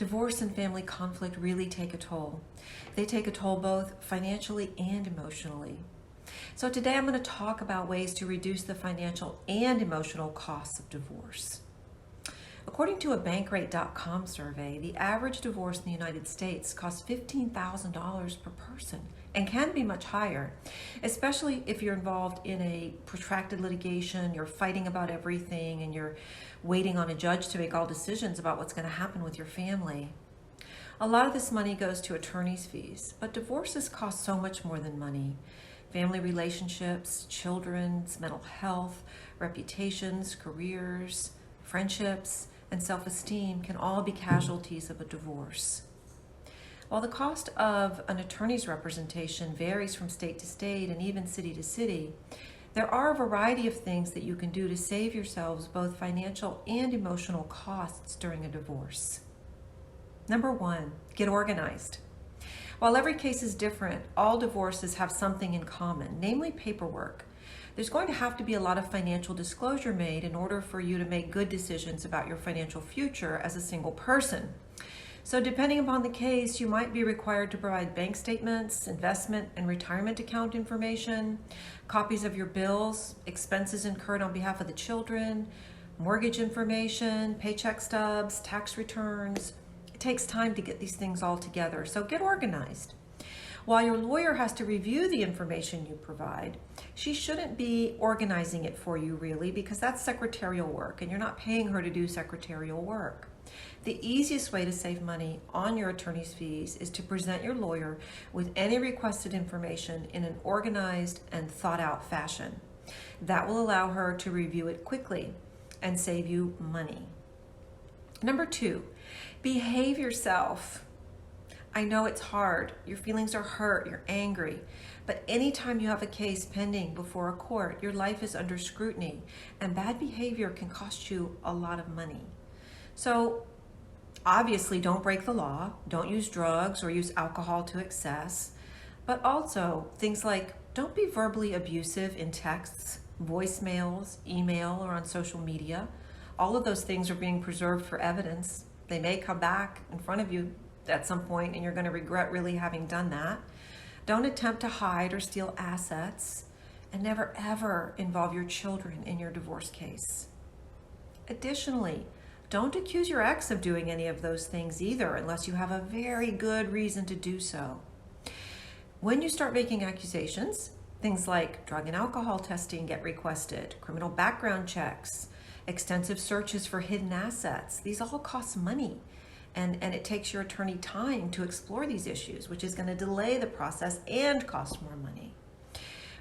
Divorce and family conflict really take a toll. They take a toll both financially and emotionally. So today I'm going to talk about ways to reduce the financial and emotional costs of divorce. According to a Bankrate.com survey, the average divorce in the United States costs $15,000 per person and can be much higher, especially if you're involved in a protracted litigation, you're fighting about everything, and you're waiting on a judge to make all decisions about what's going to happen with your family. A lot of this money goes to attorney's fees, but divorces cost so much more than money. Family relationships, children's mental health, reputations, careers, friendships, and self-esteem can all be casualties of a divorce. While the cost of an attorney's representation varies from state to state and even city to city, there are a variety of things that you can do to save yourselves both financial and emotional costs during a divorce. Number one, get organized. While every case is different, all divorces have something in common, namely paperwork. There's going to have to be a lot of financial disclosure made in order for you to make good decisions about your financial future as a single person. So depending upon the case, you might be required to provide bank statements, investment and retirement account information, copies of your bills, expenses incurred on behalf of the children, mortgage information, paycheck stubs, tax returns. It takes time to get these things all together, so get organized. While your lawyer has to review the information you provide, she shouldn't be organizing it for you really, because that's secretarial work and you're not paying her to do secretarial work. The easiest way to save money on your attorney's fees is to present your lawyer with any requested information in an organized and thought out fashion. That will allow her to review it quickly and save you money. Number two, behave yourself. I know it's hard. Your feelings are hurt, you're angry, but anytime you have a case pending before a court, your life is under scrutiny, and bad behavior can cost you a lot of money. So obviously don't break the law, don't use drugs or use alcohol to excess, but also things like don't be verbally abusive in texts, voicemails, email, or on social media. All of those things are being preserved for evidence. They may come back in front of you at some point and you're going to regret really having done that. Don't attempt to hide or steal assets, and never ever involve your children in your divorce case. Additionally, don't accuse your ex of doing any of those things either unless you have a very good reason to do so. When you start making accusations, things like drug and alcohol testing get requested, criminal background checks, extensive searches for hidden assets. These all cost money. And it takes your attorney time to explore these issues, which is going to delay the process and cost more money.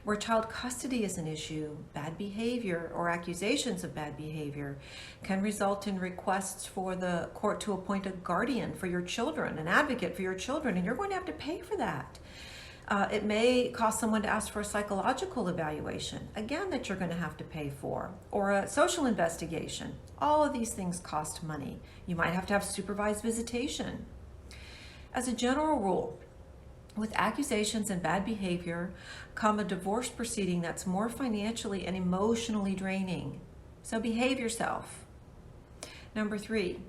Where child custody is an issue, bad behavior or accusations of bad behavior can result in requests for the court to appoint a guardian for your children, an advocate for your children, and you're going to have to pay for that. It may cost someone to ask for a psychological evaluation, again, that you're going to have to pay for, or a social investigation. All of these things cost money. You might have to have supervised visitation. As a general rule, with accusations and bad behavior come a divorce proceeding that's more financially and emotionally draining. So behave yourself. Number three,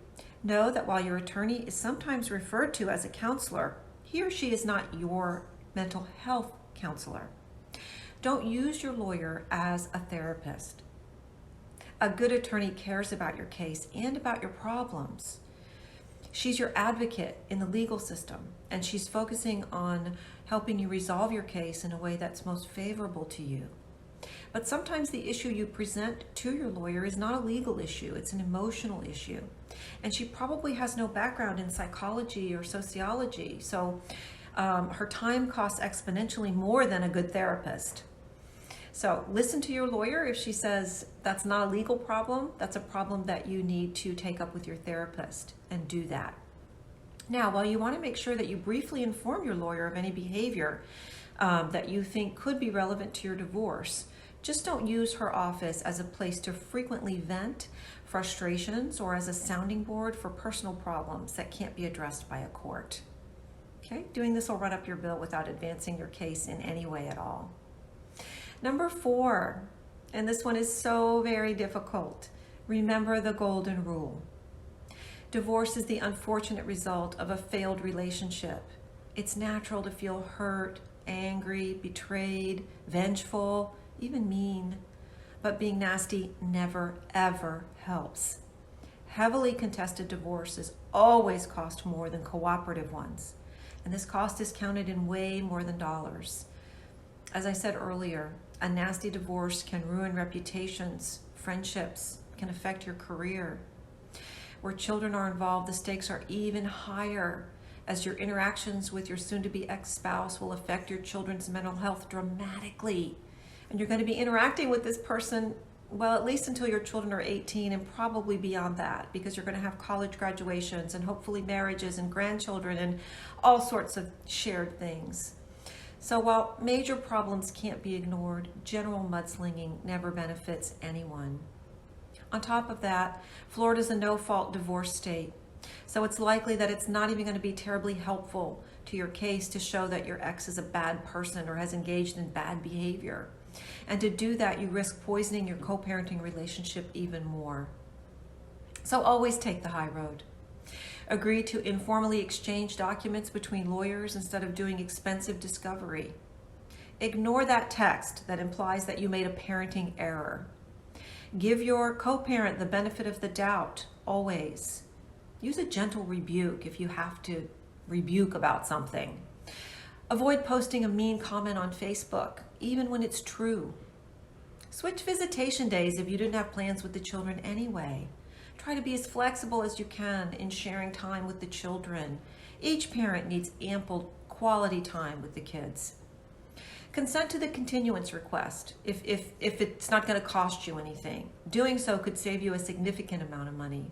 know that while your attorney is sometimes referred to as a counselor, he or she is not your mental health counselor. Don't use your lawyer as a therapist. A good attorney cares about your case and about your problems. She's your advocate in the legal system, and she's focusing on helping you resolve your case in a way that's most favorable to you. But sometimes the issue you present to your lawyer is not a legal issue, it's an emotional issue. And she probably has no background in psychology or sociology, so her time costs exponentially more than a good therapist. So listen to your lawyer. If she says that's not a legal problem, that's a problem that you need to take up with your therapist, and do that. Now, while you want to make sure that you briefly inform your lawyer of any behavior that you think could be relevant to your divorce, just don't use her office as a place to frequently vent frustrations or as a sounding board for personal problems that can't be addressed by a court. Okay, doing this will run up your bill without advancing your case in any way at all. Number 4, and this one is so very difficult. Remember the golden rule. Divorce is the unfortunate result of a failed relationship. It's natural to feel hurt, angry, betrayed, vengeful, even mean. But being nasty never, ever helps. Heavily contested divorces always cost more than cooperative ones. And this cost is counted in way more than dollars. As I said earlier, a nasty divorce can ruin reputations, friendships, can affect your career. Where children are involved, the stakes are even higher, as your interactions with your soon-to-be ex-spouse will affect your children's mental health dramatically. And you're going to be interacting with this person, well, at least until your children are 18 and probably beyond that, because you're going to have college graduations and hopefully marriages and grandchildren and all sorts of shared things. So while major problems can't be ignored, general mudslinging never benefits anyone. On top of that, Florida's a no-fault divorce state. So it's likely that it's not even going to be terribly helpful to your case to show that your ex is a bad person or has engaged in bad behavior. And to do that, you risk poisoning your co-parenting relationship even more. So always take the high road. Agree to informally exchange documents between lawyers instead of doing expensive discovery. Ignore that text that implies that you made a parenting error. Give your co-parent the benefit of the doubt, always. Use a gentle rebuke if you have to rebuke about something. Avoid posting a mean comment on Facebook, even when it's true. Switch visitation days if you didn't have plans with the children anyway. Try to be as flexible as you can in sharing time with the children. Each parent needs ample quality time with the kids. Consent to the continuance request if it's not going to cost you anything. Doing so could save you a significant amount of money.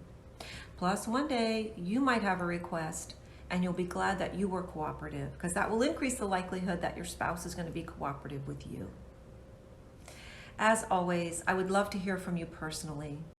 Plus, one day you might have a request and you'll be glad that you were cooperative, because that will increase the likelihood that your spouse is going to be cooperative with you. As always, I would love to hear from you personally.